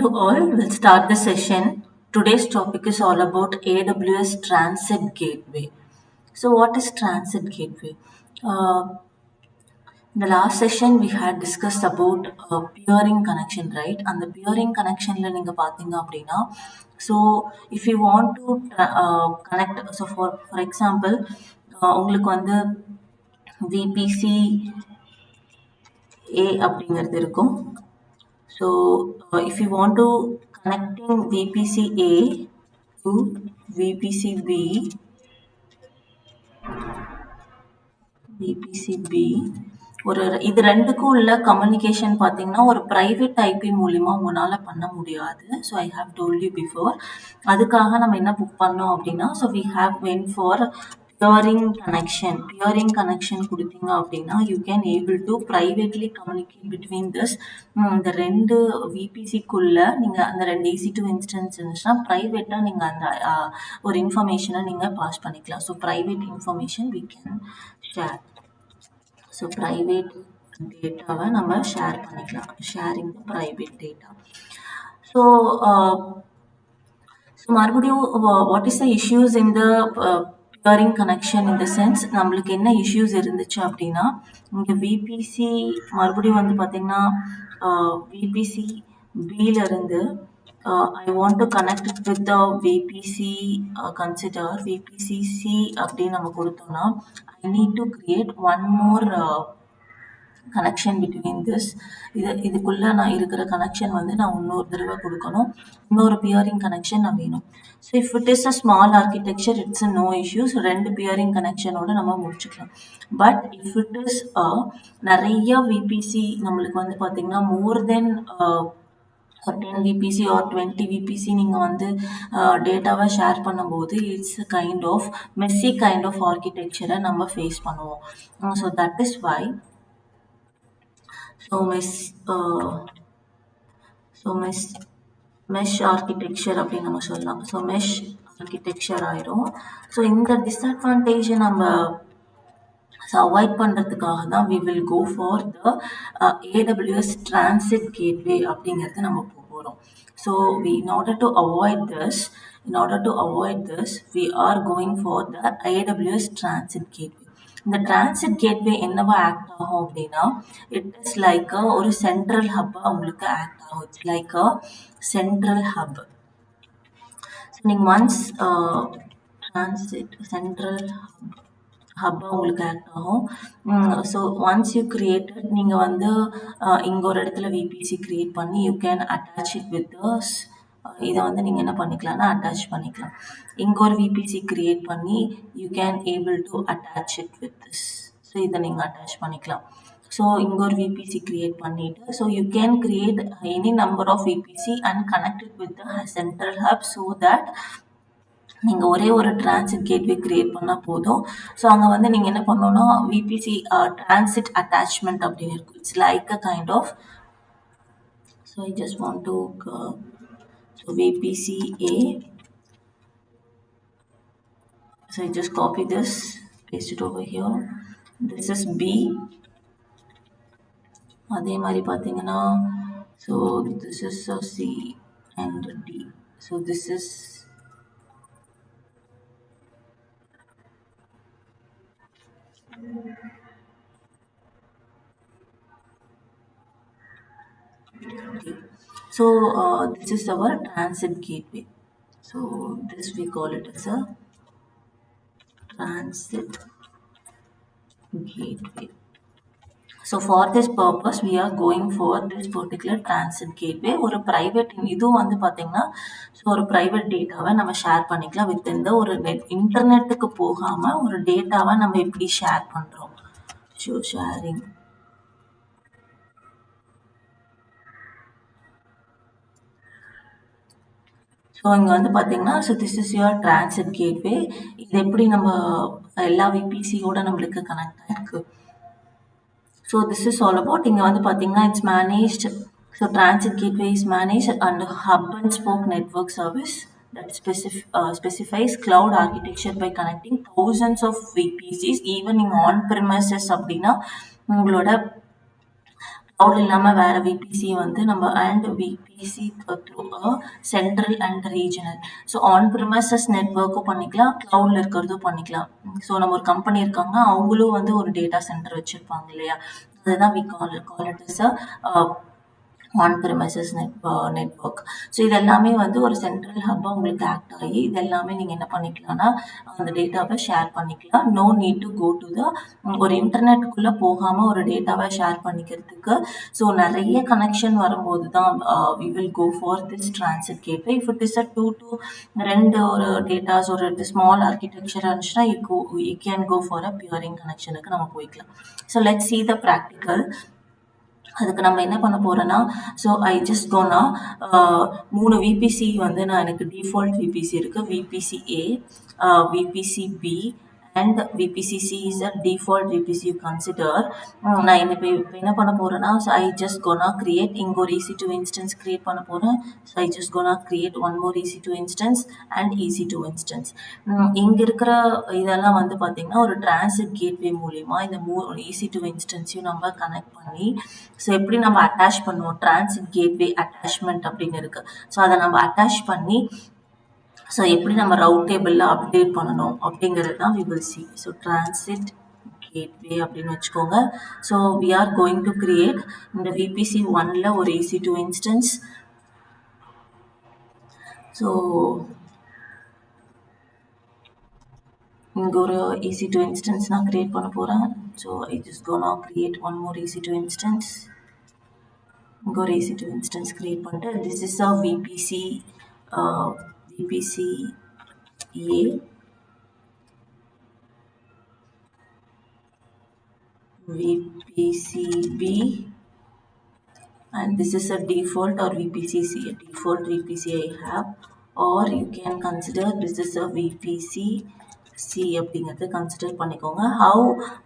to all. We'll start the session. Today's topic is all about AWS Transit Gateway. So, what is Transit Gateway? In the last session, we had discussed about peering connection, right? And the peering connection நீங்க பார்த்தீங்க அப்படின்னா, so if you want to connect, so for example, உங்களுக்கு வந்து VPC A அப்படிங்கிறது இருக்கும். So if you want to connecting VPC A to VPC B, ஒரு இது ரெண்டுக்கும் உள்ள கம்யூனிகேஷன் பார்த்தீங்கன்னா ஒரு ப்ரைவேட் ஐபி மூலிமா உங்களால் பண்ண முடியாது. So I have told you before. அதுக்காக நம்ம என்ன புக் பண்ணோம் அப்படின்னா, so we have went for peering connection கொடுத்தீங்க அப்படின்னா you can able to privately communicate between this. இந்த ரெண்டு விபிசிக்குள்ள நீங்கள் அந்த ரெண்டு EC2 இன்ஸ்டன்ஸ் இருந்துச்சுன்னா ப்ரைவேட்டாக நீங்கள் அந்த ஒரு இன்ஃபர்மேஷனை நீங்கள் பாஸ் பண்ணிக்கலாம். So private information we can share. So private டேட்டாவை நம்ம ஷேர் பண்ணிக்கலாம். Sharing the private data. So மறுபடியும் what is the issues in the peering connection in the sense நம்மளுக்கு என்ன இஷ்யூஸ் இருந்துச்சு அப்படின்னா, இங்கே விபிசி மறுபடியும் வந்து பார்த்தீங்கன்னா VBC பியிலிருந்து I want to connect it with the VPC consider VPCC அப்படின்னு நம்ம கொடுத்தோம்னா I need to create one more connection between this. இதுக்குள்ள நான் இருக்கிற கனெக்ஷன் வந்து நான் இன்னொரு தடவை கொடுக்கணும். இன்னொரு பியரிங் கனெக்ஷன் நான் வேணும். So if it is a small architecture it's no issues. ரெண்டு பியரிங் கனெக்ஷனோட நம்ம முடிச்சுக்கலாம். பட் இஃப் இட் இஸ் நிறைய விபிசி நம்மளுக்கு வந்து பார்த்தீங்கன்னா மோர் தென் 10 VPC or 20 VPC நீங்கள் வந்து டேட்டாவை ஷேர் பண்ணும்போது it's kind of messy kind of ஆர்கிடெக்சரை நம்ம ஃபேஸ் பண்ணுவோம். So that is why mesh architecture அப்படின்னு நம்ம சொல்லலாம். ஸோ மெஷ் ஆர்கிடெக்சர் ஆயிரும். ஸோ இந்த டிஸ்அட்வான்டேஜை நம்ம அவாய்ட் பண்ணுறதுக்காக தான் we will go for the AWS Transit Gateway அப்படிங்கிறது நம்ம போகிறோம். So in order to avoid this we are going for the AWS Transit Gateway. இந்த Transit Gateway என்னவா ஆக்ட் ஆகும் அப்படின்னா இட் இஸ் லைக் ஒரு சென்ட்ரல் ஹப்பாக உங்களுக்கு ஆக்ட் ஆகும். It's like a central hub. So நீங்கள் ஒன்ஸ் Transit சென்ட்ரல் ஹப்பாக உங்களுக்கு act ஆகும். ஸோ ஒன்ஸ் யூ கிரியேட்டட் நீங்கள் வந்து இங்கே ஒரு இடத்துல விபிசி கிரியேட் பண்ணி you can attach it with this. இதை வந்து நீங்கள் என்ன பண்ணிக்கலாம்னா அட்டாச் பண்ணிக்கலாம். இங்கே ஒரு விபிசி கிரியேட் பண்ணி you can able to attach it with this. So இதை நீங்கள் அட்டாச் பண்ணிக்கலாம். ஸோ இங்கே ஒரு விபிசி கிரியேட் பண்ணிவிட்டு so you can create any number of VPC and connect it with the central hub so that நீங்கள் ஒரே ஒரு டிரான்சிட் கேட்வே கிரியேட் பண்ணால் போதும். ஸோ அங்கே வந்து நீங்கள் என்ன பண்ணணும்னா விபிசி டிரான்சிட் அட்டாச்மெண்ட் அப்படின்னு இருக்கும். It's like a kind of. So I just want to so VPC A. So I just copy this, paste it over here. This is B. அதே மாதிரி பார்த்தீங்கன்னா so this is C and D. So this is so this is our transit gateway. So this we call it as a transit gateway. So for this purpose we are going for this particular transit gateway. ஒரு private இதுவும் வந்து பார்த்தீங்கன்னா so ஒரு private டேட்டாவை நம்ம share பண்ணிக்கலாம் with இந்த ஒரு இன்டர்நெட்டுக்கு போகாமல் ஒரு டேட்டாவை நம்ம எப்படி ஷேர் பண்ணுறோம். So sharing. ஸோ இங்கே வந்து பார்த்தீங்கன்னா so this is your transit gateway. இது எப்படி நம்ம எல்லா விபிசியோட நம்மளுக்கு கனெக்ட் ஆகிருக்கு. So this is all about. இங்கே வந்து பார்த்தீங்கன்னா it's managed. So transit gateway is managed and hub and spoke network service that specifies cloud architecture by connecting thousands of VPCs even in on premises அப்படின்னா உங்களோட cloud இல்லாமல் வேறு VPC வந்து நம்ம and VPC through central and regional. So on premises நெட்ஒர்க்கும் பண்ணிக்கலாம், கிளவுடில் இருக்கிறதும் பண்ணிக்கலாம். ஸோ நம்ம ஒரு கம்பெனி இருக்காங்க, அவங்களும் வந்து ஒரு டேட்டா சென்டர் வச்சுருப்பாங்க இல்லையா, அதுதான் we call it is on premises network. So இது எல்லாமே வந்து ஒரு சென்ட்ரல் ஹப்பாக உங்களுக்கு ஆக்ட் ஆகி இது எல்லாமே நீங்கள் என்ன பண்ணிக்கலாம்னா அந்த டேட்டாவை ஷேர் பண்ணிக்கலாம். No need to go to the ஒரு இன்டர்நெட்டுக்குள்ளே போகாமல் ஒரு டேட்டாவை ஷேர் பண்ணிக்கிறதுக்கு. ஸோ நிறைய கனெக்ஷன் வரும்போது தான் we will go for this transit gateway. If it is a 2 to 2 ஒரு டேட்டாஸ் ஒரு ஸ்மால் ஆர்கிடெக்சர் இருந்துச்சுன்னா you can go for a peering கனெக்ஷனுக்கு நம்ம போய்க்கலாம். So let's see the practical. அதுக்கு நம்ம என்ன பண்ண போறோம்னா, so I just gonna 3 VPC வந்து எனக்கு டிஃபால்ட் விபிசி இருக்கு. VPC A, VPC B and VPC C is a default VPC you consider. நான் இப்போ என்ன பண்ண போறேன்னா, so I just gonna create இங்கே ஒரு EC2 இன்ஸ்டன்ஸ் கிரியேட் பண்ண போறேன். So I just gonna create one more EC2 instance and EC2 instance. இங்கே இருக்கிற இதெல்லாம் வந்து பார்த்தீங்கன்னா ஒரு டிரான்சிட் கேட்வே மூலிமா இந்த EC2 இன்ஸ்டன்ஸையும் நம்ம கனெக்ட் பண்ணி, ஸோ எப்படி நம்ம அட்டாச் பண்ணுவோம், டிரான்சிட் கேட்வே அட்டாச்மெண்ட் அப்படின்னு இருக்கு. ஸோ அதை நம்ம அட்டாச் பண்ணி ஸோ எப்படி நம்ம ரவுட் டேபிளில் அப்டேட் பண்ணணும் அப்படிங்கிறது தான் we will see. So transit gateway அப்படின்னு வச்சுக்கோங்க. So we are going to create இந்த VPC 1ல ஒரு EC2 instance. ஸோ இங்கே ஒரு EC2 instance நான் கிரியேட் பண்ண போகிறேன். So I just gonna create one more EC2 instance. இங்கே ஒரு EC2 instance கிரியேட் பண்ணிட்டு this is a VPC A, VPC B, and this is a default or VPC C, a default VPC I have, or you can consider this is a VPC C அப்படிங்கிறது consider பண்ணிக்கோங்க. How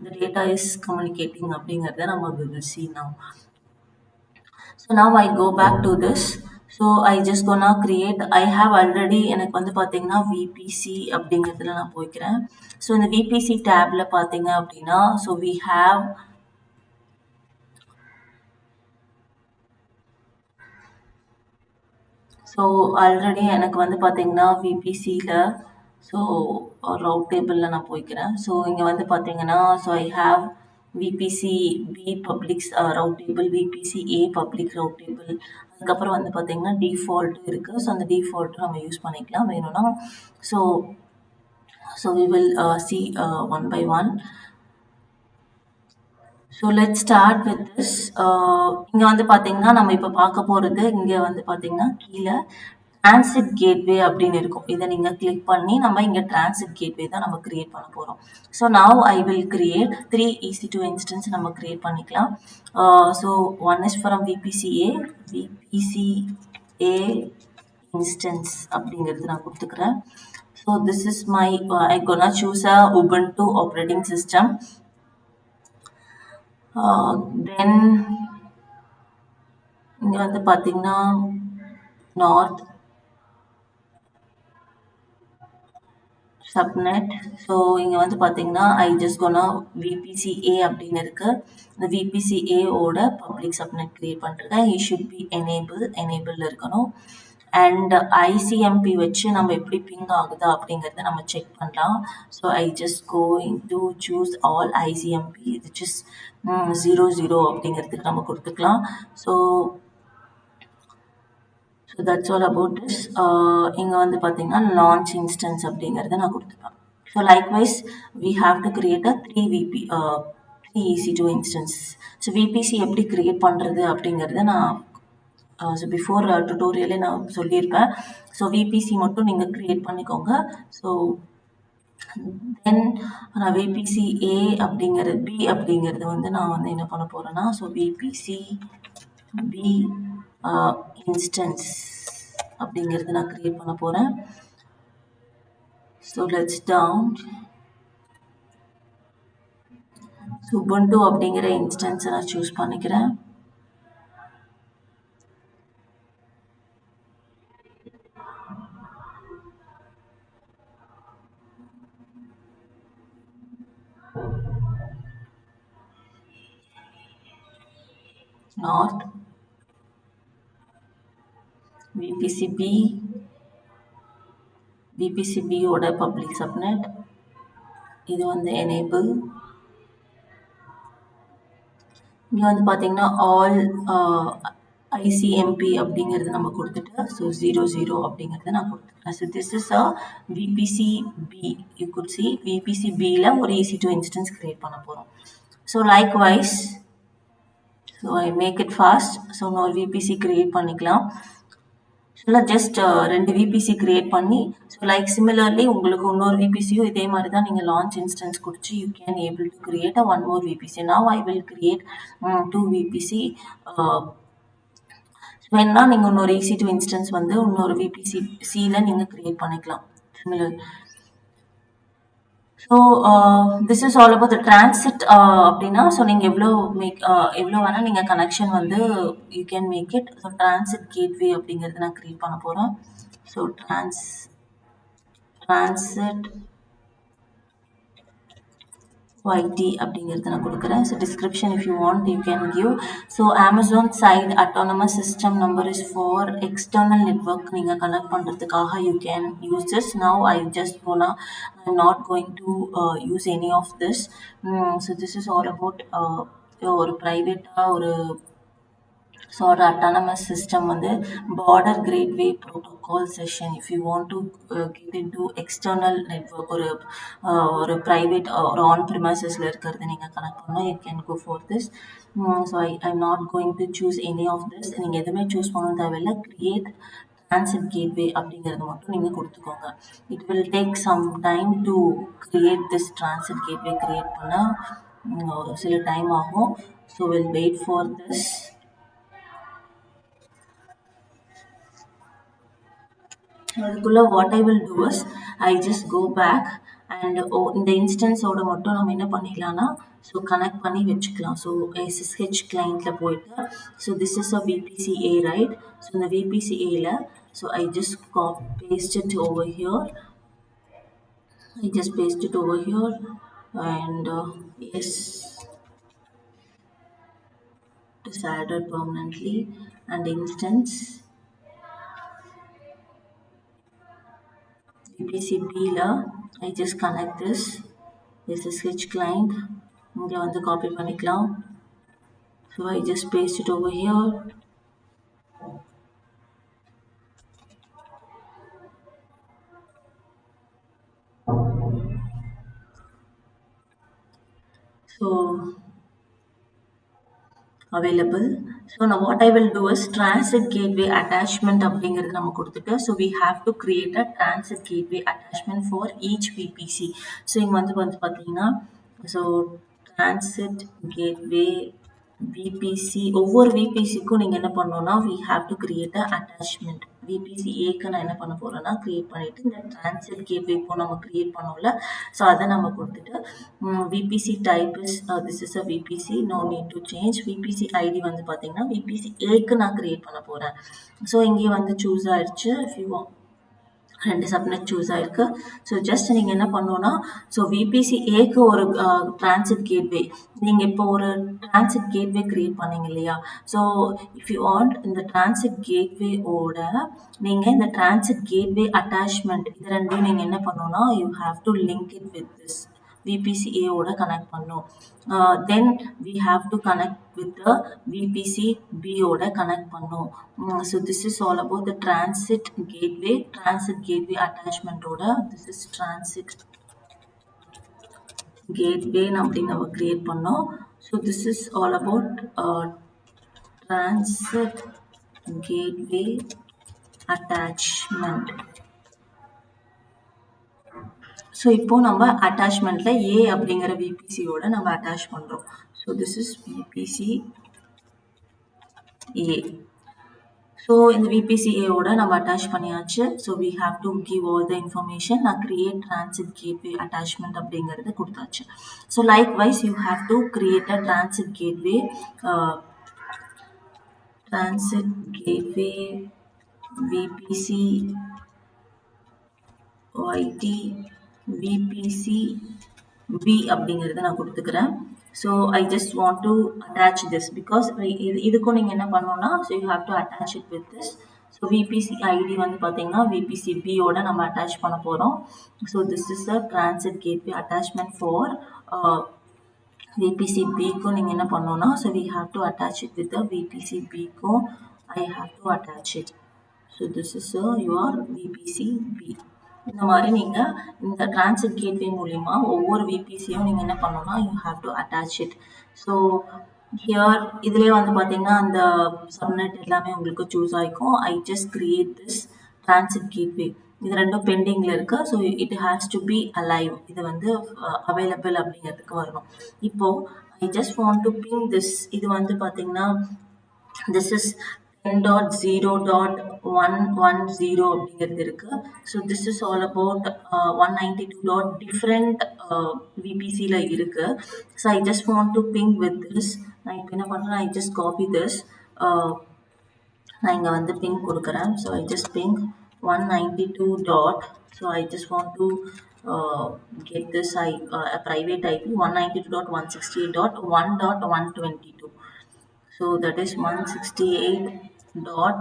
the data is communicating அப்படிங்கிறத நம்ம we will see now. So now I go back to this. So I just gonna create, I have already எனக்கு வந்து பார்த்தீங்கன்னா VPC அப்படிங்கிறதுல நான் போய்க்கிறேன். ஸோ இந்த VPC டேப்ல பார்த்தீங்க அப்படின்னா so we have so already எனக்கு வந்து பார்த்தீங்கன்னா விபிசியில் ஸோ ரவுட் டேபிளில் நான் போய்க்கிறேன். ஸோ இங்கே வந்து பார்த்தீங்கன்னா so I have VPC B public route table, VPC A public route table, அதுக்கப்புறம் வந்து பார்த்தீங்கன்னா டிஃபால்ட் இருக்குது. ஸோ அந்த டிஃபால்ட்டு நம்ம யூஸ் பண்ணிக்கலாம் வேணும்னா. So we will see one by one. So let start with this. இங்கே வந்து பார்த்தீங்கன்னா நம்ம இப்போ பார்க்க போகிறது இங்கே வந்து பார்த்தீங்கன்னா கீழே டிரான்சிட் கேட்வே அப்படின்னு இருக்கும். இதை நீங்கள் கிளிக் பண்ணி நம்ம இங்கே டிரான்சிட் கேட்வே தான் நம்ம கிரியேட் பண்ண போகிறோம். So now I will create 3 EC2 instance நம்ம கிரியேட் பண்ணிக்கலாம். So one is from VPC A instance அப்படிங்கிறது நான் கொடுத்துக்கிறேன். So this is my I gonna choose a Ubuntu operating system. Then இங்கே வந்து பார்த்தீங்கன்னா நார்த் சப்நெட். ஸோ இங்கே வந்து பார்த்தீங்கன்னா ஐ ஜஸ்ட் கோனா விபிசிஏ அப்படின்னு இருக்கு. இந்த விபிசிஏவோட பப்ளிக் சப்நெட் கிரியேட் பண்ணிருக்கேன். இ ஷுட் பி எனேபிள் இருக்கணும். அண்ட் ஐசிஎம்பி வச்சு நம்ம எப்படி பிங் ஆகுதா அப்படிங்கிறத நம்ம செக் பண்ணலாம். So I just going to choose all ICMP which is 00 அப்படிங்கிறதுக்கு நம்ம கொடுத்துக்கலாம். So that's all about this. இங்கே வந்து பார்த்தீங்கன்னா லான்ச் இன்ஸ்டன்ஸ் அப்படிங்கிறத நான் கொடுத்துப்பேன். So likewise we have to create a 3 EC2 instance. So VPC எப்படி கிரியேட் பண்ணுறது அப்படிங்கிறத நான் ஸோ பிஃபோர் டுட்டோரியலே நான் சொல்லியிருப்பேன். ஸோ விபிசி மட்டும் நீங்கள் க்ரியேட் பண்ணிக்கோங்க. ஸோ தென் நான் விபிசி ஏ அப்படிங்கிறது பி அப்படிங்கிறது வந்து நான் வந்து என்ன பண்ண போகிறேன்னா ஸோ விபிசி பி இன்ஸ்டன்ஸ் அப்படிங்கிறது நான் க்ரியேட் பண்ண போகிறேன். ஸோ லெட்ஸ் டவுன் உபுண்டு அப்படிங்கிற இன்ஸ்டன்ஸை நான் சூஸ் பண்ணிக்கிறேன். north, VPC-B, VPC-B ஓட public subnet, இது வந்து enable. இங்கே வந்து பார்த்தீங்கன்னா all ICMP அப்படிங்கிறது நம்ம கொடுத்துட்டு ஸோ 00 அப்படிங்கிறது நான் கொடுத்துருக்கேன். So this is a VPC-B. You could see VPC-Bல ஒரு EC2 இன்ஸ்டன்ஸ் கிரியேட் பண்ண போகிறோம். So likewise so I make it fast. So நான் ஒரு VPC கிரியேட் பண்ணிக்கலாம். ஸோ ஜஸ்ட் 2 VPC கிரியேட் பண்ணி ஸோ லைக் சிமிலர்லி உங்களுக்கு இன்னொரு VPCயும் இதே மாதிரி தான் நீங்கள் லான்ச் இன்ஸ்டன்ஸ் கொடுத்து you can able to create a 1 more VPC. Now I will create 2 VPC. வேணும்னா நீங்கள் இன்னொரு EC2 இன்ஸ்டன்ஸ் வந்து இன்னொரு VPC-Cல நீங்கள் கிரியேட் பண்ணிக்கலாம் similar. So this is all about the transit அப்படின்னா ஸோ நீங்கள் எவ்வளோ வேணால் நீங்கள் கனெக்ஷன் வந்து you can make it. So transit gateway அப்படிங்கிறது நான் கிரியேட் பண்ண போகிறேன். ஸோ டிரான்சிட் YT அப்படிங்கிறது நான் கொடுக்குறேன். So description if you want you can give. So Amazon side autonomous system number is for external network நீங்கள் கனெக்ட் பண்ணுறதுக்காக you can use this. Now I just I'm not going to use any of this. So this is all about ஒரு ப்ரைவேட்டாக ஒரு so ஒரு autonomous system வந்து border gateway protocol session if you want to get in to external network ஒரு private ஒரு on ப்ரிமைசஸில் இருக்கிறது நீங்கள் connect பண்ணால் you can go for this. So I'm not going to choose any of this. நீங்கள் எதுவுமே choose பண்ண தேவையில்லை. Create transit gateway அப்படிங்கிறது மட்டும் நீங்கள் கொடுத்துக்கோங்க. It will take some time to create this transit gateway create பண்ண சில டைம் ஆகும். So will wait for this. அதுக்குள்ள what I will do is I just go back and இந்த இன்ஸ்டன்ஸோட மட்டும் நம்ம என்ன பண்ணிக்கலாம்னா ஸோ கனெக்ட் பண்ணி வச்சுக்கலாம். ஸோ SSH கிளைண்ட்டில் போயிட்டு so this is a VPC-A right. So இந்த VPC-Aல so I just paste it over here. I just paste it over here and yes, it is added permanently and instance VPC-Bல I just connect this SSH client. இங்கே வந்து copy பண்ணிக்கலாம். So I just paste it over here. So available. So now what I will do is transit gateway attachment அப்படிங்கிறது நம்ம கொடுத்துட்டு so we have to create a transit gateway attachment for each VPC. So இங்க வந்து பார்த்தீங்கன்னா so transit gateway VPC ஒவ்வொரு VPCக்கும் நீங்கள் என்ன பண்ணணும்னா we have to create a attachment. VPC-Aக்கு நான் என்ன பண்ண போகிறேன்னா கிரியேட் பண்ணிவிட்டு இந்த டிரான்சிட் கேட்வே இப்போ நம்ம கிரியேட் பண்ணோம்ல ஸோ அதை நம்ம கொடுத்துட்டு VPC type is this is a VPC no need to change. VPC ID வந்து பார்த்தீங்கன்னா VPC-Aக்கு நான் கிரியேட் பண்ண போகிறேன். ஸோ இங்கே வந்து சூஸ் ஆயிடுச்சு. இஃப் யூ 2 சப்நெட் சூஸ் ஆயிருக்கு. ஸோ ஜஸ்ட் நீங்கள் என்ன பண்ணணும்னா ஸோ VPC-Aக்கு ஒரு டிரான்சிட் கேட்வே நீங்கள் இப்போ ஒரு டிரான்சிட் கேட்வே கிரியேட் பண்ணீங்க இல்லையா. ஸோ இஃப் யூ வாண்ட் இந்த டிரான்சிட் கேட்வேவோட நீங்கள் இந்த டிரான்சிட் கேட்வே அட்டாச்மெண்ட் இது ரெண்டும் நீங்கள் என்ன பண்ணணும்னா you have to link it with this VPC-Aவோட கனெக்ட் பண்ணோம். Then we have to connect with the VPC-Bயோட கனெக்ட் பண்ணோம். So this is all about the transit gateway அட்டாச்மெண்ட்டோட திஸ் இஸ் டிரான்சிட் கேட்வே அப்படின்னு நம்ம கிரியேட் பண்ணோம். So this is all about transit gateway attachment. So இப்போ நம்ம அட்டாச்மெண்ட்ல A அப்படிங்கிற VPC-யோட நம்ம அட்டாச் பண்ணுறோம். So this is VPC-A. So இந்த VPC-Aவோட நம்ம அட்டாச் பண்ணியாச்சு. So we have to give all the information. நான் கிரியேட் டிரான்சிட் கேட்வே அட்டாச்மெண்ட் அப்படிங்கிறது கொடுத்தாச்சு. So likewise you have to create a transit gateway VPC-YT VPC-B அப்படிங்கிறத நான் கொடுத்துக்கிறேன். So I just want to attach this because இதுக்கும் நீங்கள் என்ன பண்ணணும்னா so you have to attach it with this. So VPC ID வந்து பார்த்தீங்கன்னா VPC B ஓட நம்ம attach பண்ண போகிறோம். So this is the transit gateway attachment for VPC B-க்கும் நீங்கள் என்ன பண்ணணும்னா so we have to attach it with the VPC B-க்கும் I have to attach it. So this is your VPC B. இந்த மாதிரி நீங்கள் இந்த டிரான்சிட் கேட்வே மூலிமா ஒவ்வொரு விபிசியும் நீங்கள் என்ன பண்ணணும்னா you have to attach it. So here இதுலேயே வந்து பார்த்தீங்கன்னா அந்த சப்நெட் எல்லாமே உங்களுக்கு சூஸ் ஆகிக்கும். I just create this transit gateway. இது ரெண்டும் பெண்டிங்கில் இருக்குது. So it has to be alive. இது வந்து அவைலபிள் அப்படிங்கிறதுக்கு வரணும். இப்போது I just want to ping this. இது வந்து பார்த்தீங்கன்னா this is 10.0.110 அப்படிங்கிறது இருக்கு. So this is all about 192 different விபிசியில் இருக்கு. So I just want to ping with this. நான் இப்போ என்ன பண்ணுறேன், ஐ ஜஸ்ட் காப்பி திஸ். நான் இங்கே வந்து பிங் கொடுக்குறேன். So I just ping 192 dot. So I just want to get this a private IP 192.168.1.122. So that is 168.1.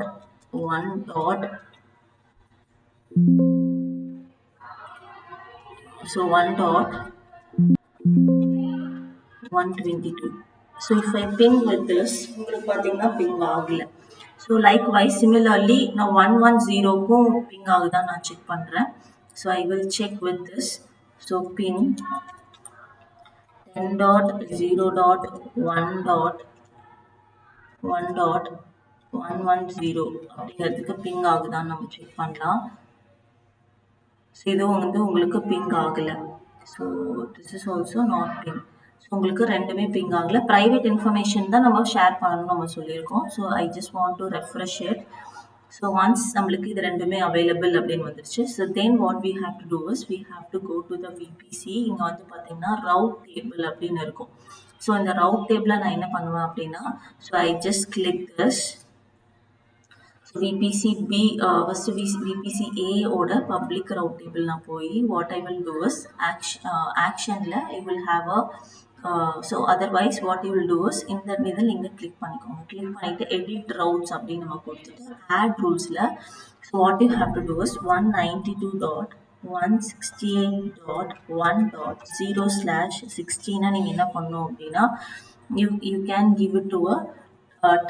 So 1.122. So if I ping with this, உங்களுக்கு பார்த்தீங்கன்னா ping ஆகல. So likewise similarly நான் 110க்கும் ping ஆகுதான் நான் check பண்ணுறேன். So I will check with this. So ping 10.0.1.110 அப்படிங்கிறதுக்கு ping ஆகுதான் நம்ம check பண்ணலாம். So இதுவும் வந்து உங்களுக்கு பிங் ஆகலை. So this is also not ping. So உங்களுக்கு ரெண்டுமே பிங் ஆகலை. ப்ரைவேட் இன்ஃபர்மேஷன் தான் நம்ம ஷேர் பண்ணணும்னு நம்ம சொல்லியிருக்கோம். So I just want to refresh it. So once நம்மளுக்கு இது ரெண்டுமே அவைலபிள் அப்படின்னு வந்துருச்சு. So then what we have to do is we have to go to the VPC. இங்கே வந்து பார்த்தீங்கன்னா ரவுட் டேபிள் அப்படின்னு இருக்கும். ஸோ இந்த ரவுட் டேபிளை நான் என்ன பண்ணுவேன் அப்படின்னா so I just click this. So VPC B first VPC ஏவோட பப்ளிக் ரவுட் டேபிள் நான் போய் what I will do is ஆக்ஷனில் I will have a so otherwise what you will do is இந்த இதில் நீங்கள் கிளிக் பண்ணிக்கோங்க. கிளிக் பண்ணிவிட்டு edit ரவுட்ஸ் அப்படின்னு நம்ம கொடுத்துட்டு ஆட் ரூல்ஸில் so what you have to do is 192.168.1.0/16 நீங்கள் என்ன பண்ணணும் அப்படின்னா you can give it to a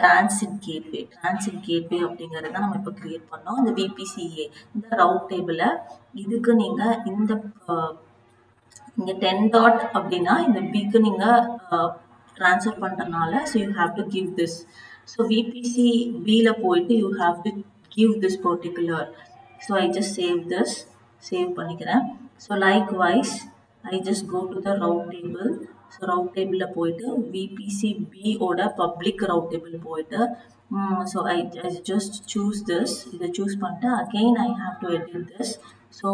transit gateway. Transit gateway அப்படிங்கிறது தான் நம்ம இப்போ கிரியேட் பண்ணோம். இந்த விபிசிஏ இந்த ரவுட் டேபிளை இதுக்கு நீங்கள் இந்த இங்கே 10 டாட் அப்படின்னா இந்த பிக்கு நீங்கள் ட்ரான்ஸ்ஃபர் பண்ணுறதுனால so you have to give this. So VPC பியில் போயிட்டு you have to give this particular. So I just save பண்ணிக்கிறேன். So likewise I just go to the route table. So route டேபிளில் போயிட்டு விபிசி பியோட public route table போயிட்டு so I just choose this. இதை choose பண்ணிட்டு again I have to edit this. ஸோ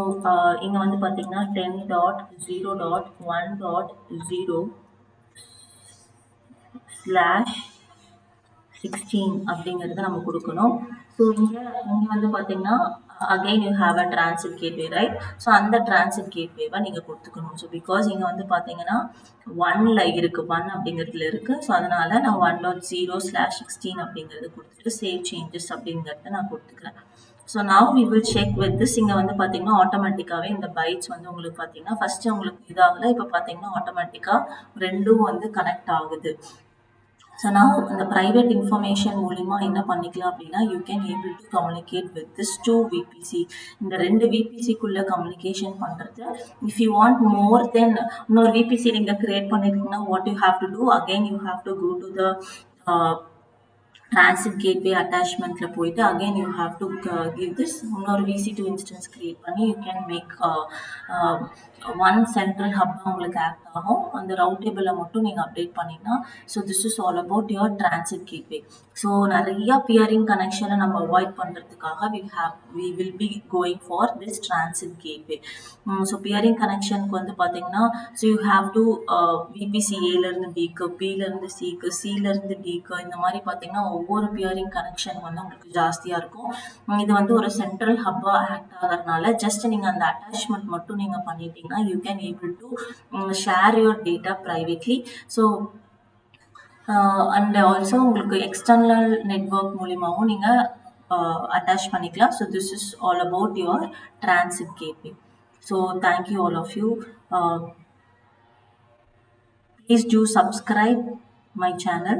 இங்கே வந்து பார்த்தீங்கன்னா 10.0.1.0/16 அப்படிங்கிறத நம்ம கொடுக்கணும். ஸோ இங்கே வந்து பார்த்தீங்கன்னா again you have a transit gateway right. So அந்த டிரான்சிட் கேட்வேவை நீங்கள் கொடுத்துக்கணும். ஸோ பிகாஸ் இங்கே வந்து பார்த்தீங்கன்னா 1ல் இருக்குது, 1 அப்படிங்கிறதுல இருக்குது. ஸோ அதனால் நான் 1.0/16 அப்படிங்கிறது கொடுத்துட்டு சேவ் சேஞ்சஸ் அப்படிங்கிறத நான் கொடுத்துக்கிறேன். So now we will check with this. இங்கே வந்து பார்த்தீங்கன்னா ஆட்டோமேட்டிக்காகவே இந்த பைட்ஸ் வந்து உங்களுக்கு பார்த்தீங்கன்னா ஃபஸ்ட்டு உங்களுக்கு இதாகலை. இப்போ பார்த்தீங்கன்னா ஆட்டோமேட்டிக்காக ரெண்டும் வந்து கனெக்ட் ஆகுது. ஸோ நான் இந்த ப்ரைவேட் இன்ஃபர்மேஷன் மூலிமா என்ன பண்ணிக்கலாம் அப்படின்னா you can able to communicate with this 2 VPC. இந்த 2 விபிசிக்குள்ளே கம்யூனிகேஷன் பண்ணுறது. If you want more then இன்னொரு விபிசி நீங்கள் க்ரியேட் பண்ணியிருக்கீங்கன்னா what you have to do again you have to go to the transit gateway attachmentல போயிட்டு again you have to give this இன்னொரு VC2 instance create பண்ணி you can make one central hub உங்களுக்கு act ஆகும். அந்த route table மட்டும் நீங்க update பண்ணீங்கன்னா so this is all about your transit gateway. So நிறைய பியரிங் கனெக்ஷனை நம்ம அவாய்ட் பண்ணுறதுக்காக we will be going for this transit gateway. So peering கனெக்ஷனுக்கு வந்து பார்த்தீங்கன்னா, ஸோ யூ ஹாவ் டு பிபிசிஏலேருந்து பிக்கு, பிலேருந்து சிக்கு, சிலேருந்து டிக்கு, இந்த மாதிரி பார்த்தீங்கன்னா ஒவ்வொரு பியரிங் கனெக்ஷன் வந்து உங்களுக்கு ஜாஸ்தியாக இருக்கும். இது வந்து ஒரு சென்ட்ரல் ஹப்பாக ஆக்ட் ஆகிறதுனால ஜஸ்ட் நீங்கள் அந்த அட்டாச்மெண்ட் மட்டும் நீங்கள் பண்ணிட்டீங்கன்னா you can able to share your data privately. So and also உங்களுக்கு எக்ஸ்டர்னல் நெட்வொர்க் மூலிமாவும் நீங்கள் அட்டாச் பண்ணிக்கலாம். So this is all about your transit gateway. So thank you all of you. Please do subscribe my channel.